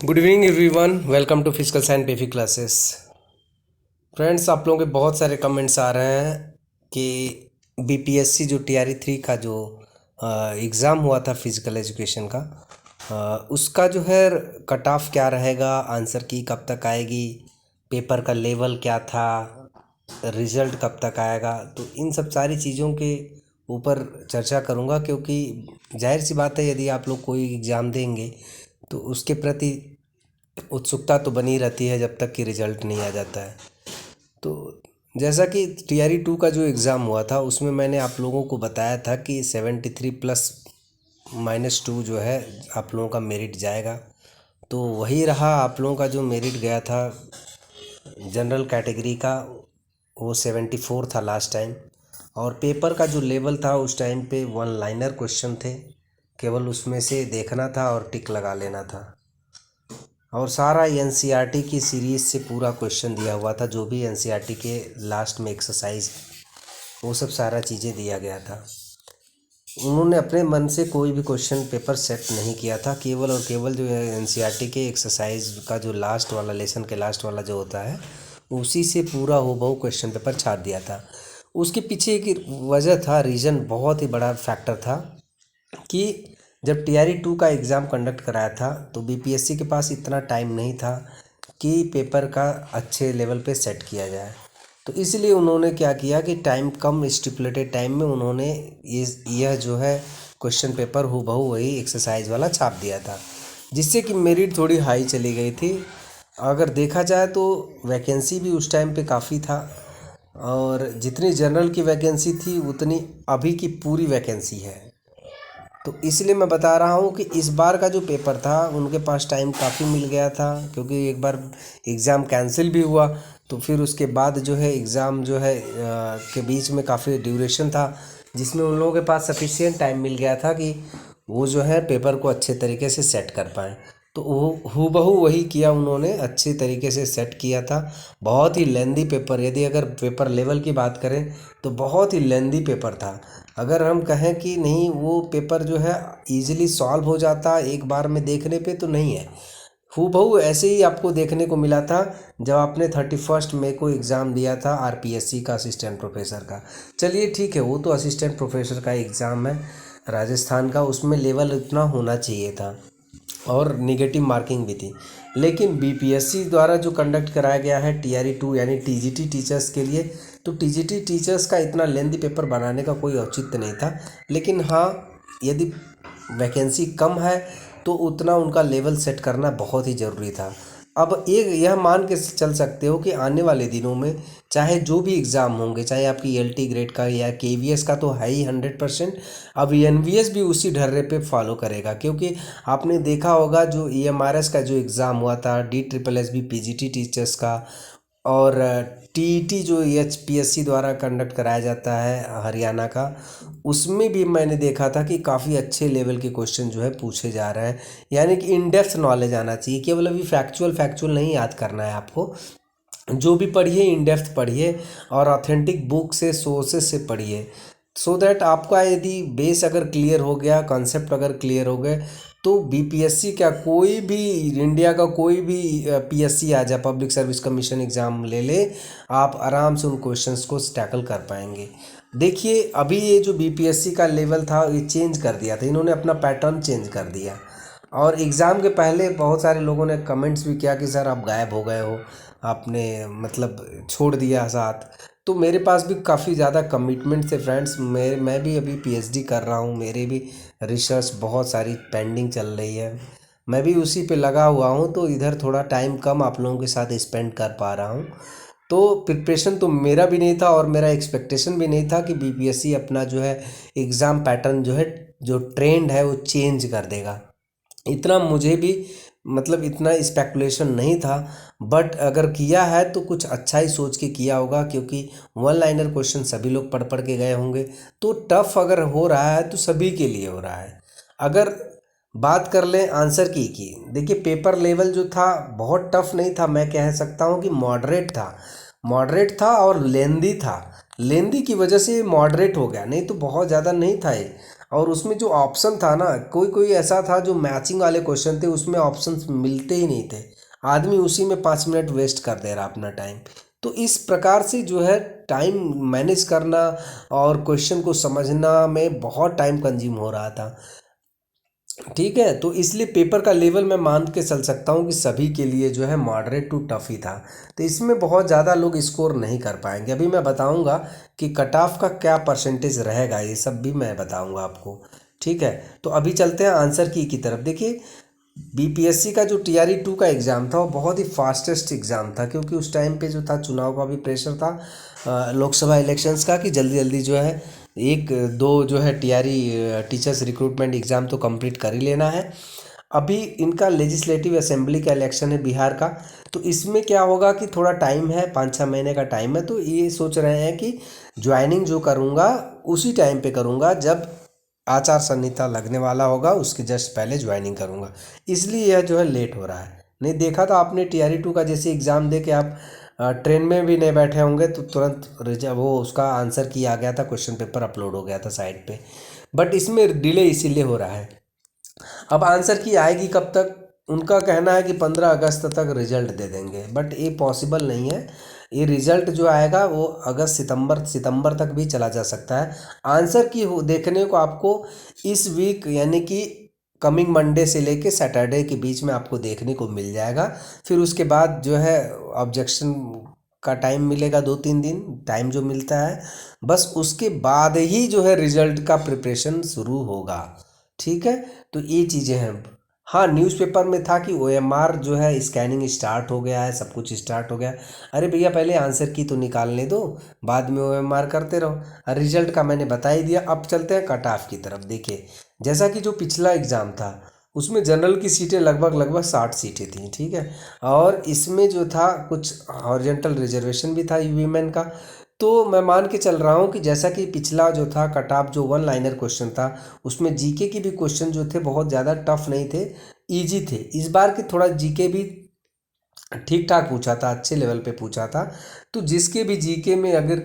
Good evening everyone, welcome to physical scientific classes. Friends, आप लोगों के बहुत सारे कमेंट्स आ रहे हैं कि बीपीएससी जो टीआरई 3 का जो एग्ज़ाम हुआ था फिज़िकल एजुकेशन का, उसका जो है कट ऑफ क्या रहेगा, आंसर की कब तक आएगी, पेपर का लेवल क्या था, रिज़ल्ट कब तक आएगा। तो इन सब सारी चीज़ों के ऊपर चर्चा करूँगा, क्योंकि जाहिर सी बात है, यदि आप लोग कोई एग्ज़ाम देंगे तो उसके प्रति उत्सुकता तो बनी रहती है जब तक कि रिज़ल्ट नहीं आ जाता है। तो जैसा कि टीआरई 2 का जो एग्ज़ाम हुआ था, उसमें मैंने आप लोगों को बताया था कि 73 प्लस -2 जो है आप लोगों का मेरिट जाएगा। तो वही रहा, आप लोगों का जो मेरिट गया था जनरल कैटेगरी का, वो 74 था लास्ट टाइम। और पेपर का जो लेवल था उस टाइम पे 1 लाइनर क्वेश्चन थे, केवल उसमें से देखना था और टिक लगा लेना था। और सारा एनसीईआरटी की सीरीज़ से पूरा क्वेश्चन दिया हुआ था, जो भी एनसीईआरटी के लास्ट में एक्सरसाइज वो सब सारा चीज़ें दिया गया था। उन्होंने अपने मन से कोई भी क्वेश्चन पेपर सेट नहीं किया था, केवल और केवल जो है एनसीईआरटी के एक्सरसाइज का जो लास्ट वाला लेसन के लास्ट वाला जो होता है, उसी से पूरा हूबहू क्वेश्चन पेपर छाप दिया था। उसके पीछे एक वजह था, रीज़न बहुत ही बड़ा फैक्टर था कि जब टीआरई 2 का एग्ज़ाम कंडक्ट कराया था तो बीपीएससी के पास इतना टाइम नहीं था कि पेपर का अच्छे लेवल पे सेट किया जाए। तो इसलिए उन्होंने क्या किया कि टाइम कम, स्टिपुलेटेड टाइम में उन्होंने यह जो है क्वेश्चन पेपर हूबहू वही एक्सरसाइज वाला छाप दिया था, जिससे कि मेरिट थोड़ी हाई चली गई थी। अगर देखा जाए तो वैकेंसी भी उस टाइम पे काफ़ी था, और जितनी जनरल की वैकेंसी थी उतनी अभी की पूरी वैकेंसी है। तो इसलिए मैं बता रहा हूँ कि इस बार का जो पेपर था उनके पास टाइम काफ़ी मिल गया था, क्योंकि एक बार एग्ज़ाम कैंसिल भी हुआ तो फिर उसके बाद जो है एग्ज़ाम जो है के बीच में काफ़ी ड्यूरेशन था, जिसमें उन लोगों के पास सफिशिएंट टाइम मिल गया था कि वो जो है पेपर को अच्छे तरीके से सेट कर पाएँ। तो वो हूबहू वही किया उन्होंने, अच्छे तरीके से सेट किया था। बहुत ही लेंदी पेपर, यदि अगर पेपर लेवल की बात करें तो बहुत ही लेंदी पेपर था। अगर हम कहें कि नहीं वो पेपर जो है इजीली सॉल्व हो जाता एक बार में देखने पे, तो नहीं है। हूबहू ऐसे ही आपको देखने को मिला था जब आपने 31 मई को एग्ज़ाम दिया था आरपीएससी का, असिस्टेंट प्रोफेसर का। चलिए ठीक है, वो तो असिस्टेंट प्रोफेसर का एग्ज़ाम है राजस्थान का, उसमें लेवल इतना होना चाहिए था और निगेटिव मार्किंग भी थी। लेकिन बीपीएससी द्वारा जो कंडक्ट कराया गया है टीआरई 2 यानी टीजीटी टीचर्स के लिए, तो टीजीटी टीचर्स का इतना लेंदी पेपर बनाने का कोई औचित्य नहीं था। लेकिन हाँ, यदि वैकेंसी कम है तो उतना उनका लेवल सेट करना बहुत ही ज़रूरी था। अब एक यह मान के चल सकते हो कि आने वाले दिनों में चाहे जो भी एग्ज़ाम होंगे, चाहे आपकी एलटी ग्रेड का या केवीएस का, तो है ही 100%। अब एनवीएस भी उसी ढर्रे पे फॉलो करेगा, क्योंकि आपने देखा होगा जो ईएमआरएस का जो एग्ज़ाम हुआ था, DSSS पीजीटी टीचर्स का, और टीईटी जो एचपीएससी द्वारा कंडक्ट कराया जाता है हरियाणा का, उसमें भी मैंने देखा था कि काफ़ी अच्छे लेवल के क्वेश्चन जो है पूछे जा रहे हैं। यानी कि इन डेप्थ नॉलेज आना चाहिए, केवल अभी फैक्चुअल नहीं याद करना है आपको। जो भी पढ़िए इन डेप्थ पढ़िए और ऑथेंटिक बुक से, सोर्सेस से पढ़िए, सो दैट आपका यदि बेस अगर क्लियर हो गया, कॉन्सेप्ट अगर क्लियर हो गए, तो बीपीएससी क्या, कोई भी इंडिया का कोई भी पीएससी आ जाए, पब्लिक सर्विस कमीशन एग्ज़ाम ले ले, आप आराम से उन क्वेश्चंस को टैकल कर पाएंगे। देखिए, अभी ये जो बीपीएससी का लेवल था ये चेंज कर दिया था, इन्होंने अपना पैटर्न चेंज कर दिया। और एग्ज़ाम के पहले बहुत सारे लोगों ने कमेंट्स भी किया कि सर आप गायब हो गए हो, आपने मतलब छोड़ दिया साथ। तो मेरे पास भी काफ़ी ज़्यादा कमिटमेंट थे फ्रेंड्स, मैं भी अभी पीएचडी कर रहा हूँ, मेरे भी रिसर्च बहुत सारी पेंडिंग चल रही है, मैं भी उसी पे लगा हुआ हूँ। तो इधर थोड़ा टाइम कम आप लोगों के साथ स्पेंड कर पा रहा हूँ। तो प्रिपरेशन तो मेरा भी नहीं था और मेरा एक्सपेक्टेशन भी नहीं था कि बीपीएससी अपना जो है एग्ज़ाम पैटर्न जो है, जो ट्रेंड है, वो चेंज कर देगा। इतना मुझे भी मतलब इतना स्पेकुलेशन नहीं था, बट अगर किया है तो कुछ अच्छा ही सोच के किया होगा, क्योंकि 1 लाइनर क्वेश्चन सभी लोग पढ़ पढ़ के गए होंगे। तो टफ अगर हो रहा है तो सभी के लिए हो रहा है। अगर बात कर लें आंसर की देखिए, पेपर लेवल जो था बहुत टफ नहीं था, मैं कह सकता हूँ कि मॉडरेट था और लेंदी था। लेंदी की वजह से मॉडरेट हो गया, नहीं तो बहुत ज़्यादा नहीं था ये। और उसमें जो ऑप्शन था ना, कोई कोई ऐसा था जो मैचिंग वाले क्वेश्चन थे, उसमें ऑप्शंस मिलते ही नहीं थे, आदमी उसी में 5 मिनट वेस्ट कर दे रहा अपना टाइम। तो इस प्रकार से जो है टाइम मैनेज करना और क्वेश्चन को समझना में बहुत टाइम कंज्यूम हो रहा था। ठीक है, तो इसलिए पेपर का लेवल मैं मान के चल सकता हूँ कि सभी के लिए जो है मॉडरेट टू टफ ही था। तो इसमें बहुत ज़्यादा लोग स्कोर नहीं कर पाएंगे। अभी मैं बताऊँगा कि कट ऑफ का क्या परसेंटेज रहेगा, ये सब भी मैं बताऊँगा आपको। ठीक है, तो अभी चलते हैं आंसर की तरफ। देखिए, बीपीएससी का जो टीआरई 2 का एग्ज़ाम था वो बहुत ही फास्टेस्ट एग्ज़ाम था, क्योंकि उस टाइम पे जो था चुनाव का भी प्रेशर था, लोकसभा इलेक्शंस का, कि जल्दी जल्दी जो है एक दो जो है टीआरई टीचर्स रिक्रूटमेंट एग्ज़ाम तो कंप्लीट कर ही लेना है। अभी इनका लेजिस्लेटिव असेंबली का इलेक्शन है बिहार का, तो इसमें क्या होगा कि थोड़ा टाइम है, 5-6 महीने का टाइम है। तो ये सोच रहे हैं कि ज्वाइनिंग जो करूँगा उसी टाइम पे करूँगा जब आचार संहिता लगने वाला होगा, उसके जस्ट पहले ज्वाइनिंग करूँगा, इसलिए यह जो है लेट हो रहा है। नहीं देखा था आपने टीआरई 2 का जैसे एग्ज़ाम दे के आप ट्रेन में भी नहीं बैठे होंगे तो तुरंत वो उसका आंसर की आ गया था, क्वेश्चन पेपर अपलोड हो गया था साइट पे। बट इसमें डिले इसीलिए हो रहा है। अब आंसर की आएगी कब तक? उनका कहना है कि 15 अगस्त तक रिजल्ट दे देंगे, बट ये पॉसिबल नहीं है। ये रिजल्ट जो आएगा वो अगस्त सितंबर तक भी चला जा सकता है। आंसर की देखने को आपको इस वीक यानी कि कमिंग मंडे से लेके सैटरडे के बीच में आपको देखने को मिल जाएगा। फिर उसके बाद जो है ऑब्जेक्शन का टाइम मिलेगा, 2-3 दिन टाइम जो मिलता है, बस उसके बाद ही जो है रिजल्ट का प्रिपरेशन शुरू होगा। ठीक है, तो ये चीज़ें हैं। हाँ, न्यूज़पेपर में था कि ओएमआर जो है स्कैनिंग स्टार्ट हो गया है, सब कुछ स्टार्ट हो गया है। अरे भैया पहले आंसर की तो निकालने दो, बाद में ओएमआर करते रहो। रिजल्ट का मैंने बता ही दिया। अब चलते हैं कट ऑफ की तरफ। देखिए, जैसा कि जो पिछला एग्ज़ाम था उसमें जनरल की सीटें लगभग 60 सीटें थी। ठीक है, और इसमें जो था कुछ हॉरिजॉन्टल रिजर्वेशन भी था वीमेन का। तो मैं मान के चल रहा हूँ कि जैसा कि पिछला जो था कट ऑफ जो 1 लाइनर क्वेश्चन था, उसमें जीके की भी क्वेश्चन जो थे बहुत ज़्यादा टफ नहीं थे, इजी थे। इस बार की थोड़ा जीके भी ठीक ठाक पूछा था, अच्छे लेवल पे पूछा था। तो जिसके भी जीके में अगर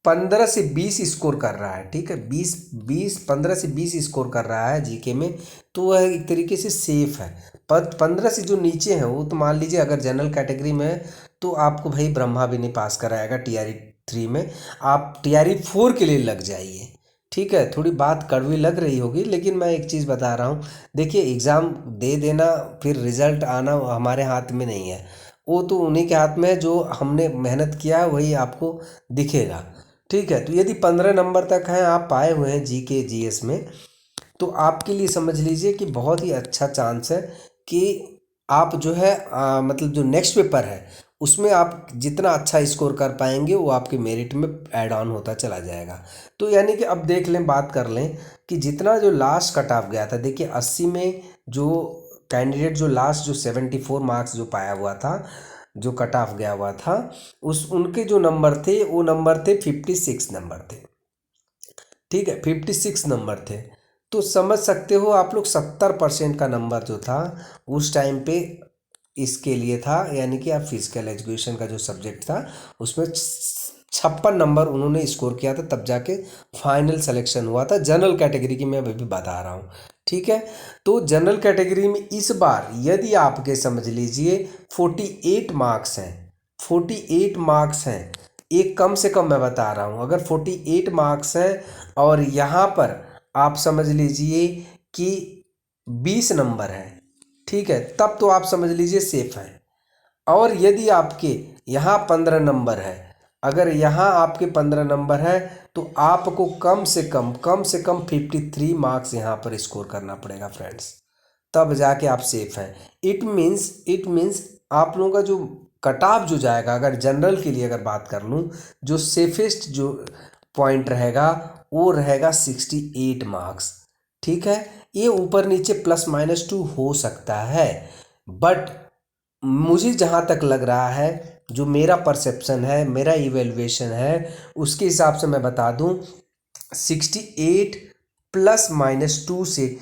15 से 20 स्कोर कर रहा है, ठीक है, 15 से 20 स्कोर कर रहा है जीके में, तो वह एक तरीके से सेफ है। पर 15 से जो नीचे हैं वो तो मान लीजिए अगर जनरल कैटेगरी में है तो आपको भाई ब्रह्मा भी नहीं पास कराएगा टीआरई 3 में, आप टीआरई 4 के लिए लग जाइए। ठीक है, थोड़ी बात कड़वी लग रही होगी, लेकिन मैं एक चीज़ बता रहा हूँ। देखिए, एग्ज़ाम दे देना फिर रिज़ल्ट आना हमारे हाथ में नहीं है, वो तो उन्हीं के हाथ में है, जो हमने मेहनत किया है वही आपको दिखेगा। ठीक है, तो यदि 15 नंबर तक हैं आप पाए हुए हैं जीके जीएस में, तो आपके लिए समझ लीजिए कि बहुत ही अच्छा चांस है कि आप जो है मतलब जो नेक्स्ट पेपर है उसमें आप जितना अच्छा स्कोर कर पाएंगे वो आपके मेरिट में ऐड ऑन होता चला जाएगा। तो यानी कि अब देख लें, बात कर लें कि जितना जो लास्ट कट ऑफ गया था, देखिए 80 में जो कैंडिडेट जो लास्ट जो 74 मार्क्स जो पाया हुआ था, जो कट ऑफ गया हुआ था, उस उनके जो नंबर थे वो नंबर थे 56 नंबर थे। ठीक है, 56 नंबर थे। तो समझ सकते हो आप लोग 70% का नंबर जो था उस टाइम पे इसके लिए था, यानी कि आप फिजिकल एजुकेशन का जो सब्जेक्ट था उसमें 56 नंबर उन्होंने स्कोर किया था, तब जाके फाइनल सिलेक्शन हुआ था। जनरल कैटेगरी की मैं अभी भी बता रहा हूँ। ठीक है, तो जनरल कैटेगरी में इस बार यदि आपके समझ लीजिए 48 मार्क्स हैं, 48 मार्क्स हैं, एक कम से कम मैं बता रहा हूँ, अगर 48 मार्क्स हैं और यहाँ पर आप समझ लीजिए कि 20 नंबर है, ठीक है, तब तो आप समझ लीजिए सेफ है। और यदि आपके यहाँ 15 नंबर है, अगर यहाँ आपके 15 नंबर है तो आपको कम से कम 53 मार्क्स यहाँ पर स्कोर करना पड़ेगा फ्रेंड्स, तब जाके आप सेफ हैं। इट मीन्स आप लोगों का जो कट ऑफ जो जाएगा, अगर जनरल के लिए अगर बात कर लूँ, जो सेफेस्ट जो पॉइंट रहेगा वो रहेगा 68 मार्क्स। ठीक है, ये ऊपर नीचे +-2 हो सकता है, बट मुझे जहाँ तक लग रहा है, जो मेरा परसेप्शन है, मेरा इवेल्युएशन है, उसके हिसाब से मैं बता दूँ 68 +-2 से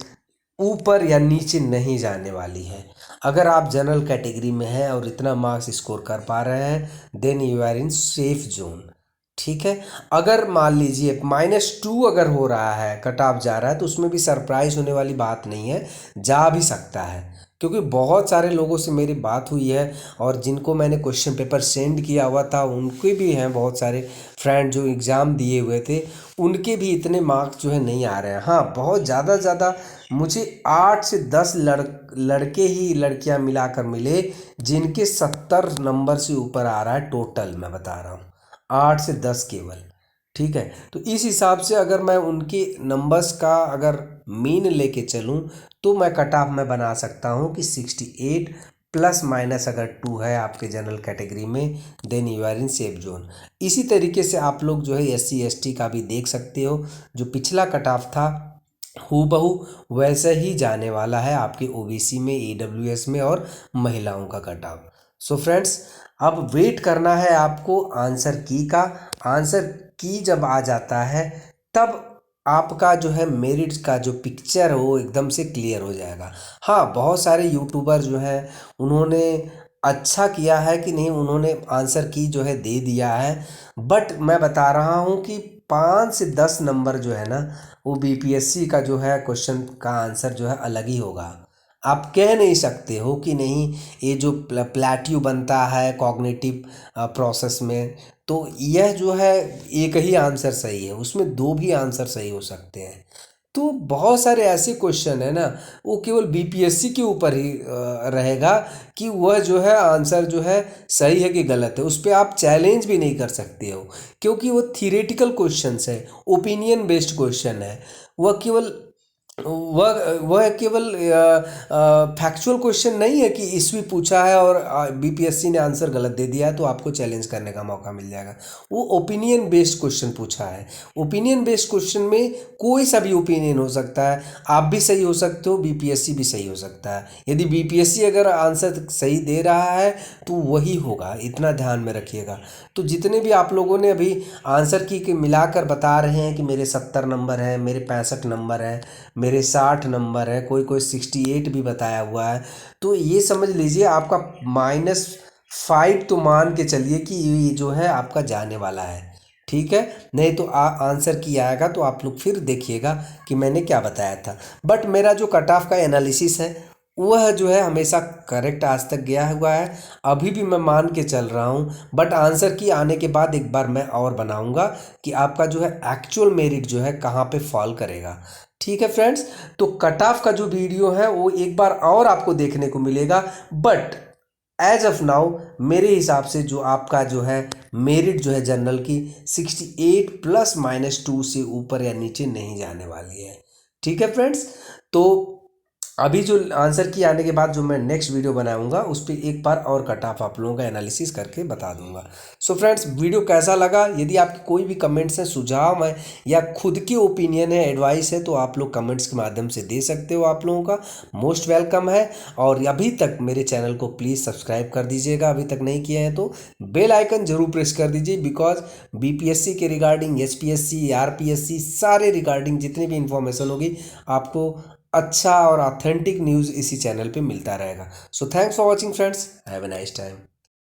ऊपर या नीचे नहीं जाने वाली है। अगर आप जनरल कैटेगरी में हैं और इतना मार्क्स स्कोर कर पा रहे हैं, then you are in safe zone. ठीक है। अगर मान लीजिए -2 अगर हो रहा है, कट ऑफ जा रहा है, तो उसमें भी सरप्राइज होने वाली बात नहीं है, जा भी सकता है। क्योंकि बहुत सारे लोगों से मेरी बात हुई है और जिनको मैंने क्वेश्चन पेपर सेंड किया हुआ था, उनके भी हैं बहुत सारे फ्रेंड जो एग्ज़ाम दिए हुए थे, उनके भी इतने मार्क्स जो है नहीं आ रहे हैं। हाँ, बहुत ज़्यादा मुझे 8 से 10 लड़के ही लड़कियां मिलाकर मिले जिनके 70 नंबर से ऊपर आ रहा है टोटल, मैं बता रहा हूँ 8 से 10 केवल। ठीक है, तो इस हिसाब से अगर मैं उनके नंबर्स का अगर मीन लेके चलूं तो मैं कट ऑफ में बना सकता हूं कि 68 प्लस माइनस अगर 2 है आपके जनरल कैटेगरी में, then you are in safe zone. इसी तरीके से आप लोग जो है SC ST का भी देख सकते हो, जो पिछला कट ऑफ था हूबहू वैसे ही जाने वाला है आपके OBC में, AWS में और महिलाओं का कट ऑफ। सो फ्रेंड्स, अब वेट करना है आपको आंसर की का। आंसर की जब आ जाता है तब आपका जो है मेरिट का जो पिक्चर है वो एकदम से क्लियर हो जाएगा। हाँ, बहुत सारे यूट्यूबर जो हैं उन्होंने अच्छा किया है कि नहीं, उन्होंने आंसर की जो है दे दिया है, बट मैं बता रहा हूँ कि 5 से 10 नंबर जो है ना, वो BPSC का जो है क्वेश्चन का आंसर जो है अलग ही होगा। आप कह नहीं सकते हो कि नहीं, ये जो प्लेट्यू बनता है कॉग्निटिव प्रोसेस में, तो यह जो है एक ही आंसर सही है, उसमें दो भी आंसर सही हो सकते हैं। तो बहुत सारे ऐसे क्वेश्चन है ना, वो केवल BPSC के ऊपर ही रहेगा कि वह जो है आंसर जो है सही है कि गलत है, उस पर आप चैलेंज भी नहीं कर सकते हो, क्योंकि वो थियरेटिकल क्वेश्चंस है, ओपिनियन बेस्ड क्वेश्चन है। वह केवल वह केवल फैक्चुअल क्वेश्चन नहीं है कि ईस्वी पूछा है और BPSC ने आंसर गलत दे दिया है तो आपको चैलेंज करने का मौका मिल जाएगा। वो ओपिनियन बेस्ड क्वेश्चन पूछा है। ओपिनियन बेस्ड क्वेश्चन में कोई सा भी ओपिनियन हो सकता है, आप भी सही हो सकते हो, BPSC भी सही हो सकता है। यदि BPSC अगर आंसर सही दे रहा है तो वही होगा, इतना ध्यान में रखिएगा। तो जितने भी आप लोगों ने अभी आंसर की के मिलाकर बता रहे हैं कि मेरे 70 नंबर हैं, मेरे 65 नंबर हैं, मेरे 60 नंबर है, कोई कोई 68 भी बताया हुआ है, तो ये समझ लीजिए आपका -5 तो मान के चलिए कि ये जो है आपका जाने वाला है। ठीक है, नहीं तो आंसर की आएगा तो आप लोग फिर देखिएगा कि मैंने क्या बताया था। बट मेरा जो कट ऑफ का एनालिसिस है वह जो है हमेशा करेक्ट आज तक गया हुआ है, अभी भी मैं मान के चल रहा हूँ। बट आंसर की आने के बाद एक बार मैं और बनाऊंगा कि आपका जो है एक्चुअल मेरिट जो है कहाँ पे फॉल करेगा। ठीक है फ्रेंड्स, तो कट ऑफ का जो वीडियो है वो एक बार और आपको देखने को मिलेगा, बट एज ऑफ नाउ मेरे हिसाब से जो आपका जो है मेरिट जो है जनरल की 68 प्लस -2 से ऊपर या नीचे नहीं जाने वाली है। ठीक है फ्रेंड्स, तो अभी जो आंसर की आने के बाद जो मैं नेक्स्ट वीडियो बनाऊंगा उस पर एक बार और कट ऑफ आप लोगों का एनालिसिस करके बता दूंगा। सो फ्रेंड्स, वीडियो कैसा लगा, यदि आपके कोई भी कमेंट्स हैं, सुझाव हैं या खुद की ओपिनियन है, एडवाइस है, तो आप लोग कमेंट्स के माध्यम से दे सकते हो, आप लोगों का मोस्ट वेलकम है। और अभी तक मेरे चैनल को प्लीज़ सब्सक्राइब कर दीजिएगा, अभी तक नहीं किए हैं तो बेल आइकन जरूर प्रेस कर दीजिए, बिकॉज BPSC के रिगार्डिंग, SPSC, RPSC सारे रिगार्डिंग जितनी भी इंफॉर्मेशन होगी आपको अच्छा और ऑथेंटिक न्यूज़ इसी चैनल पे मिलता रहेगा। So thanks for watching friends, have a nice time.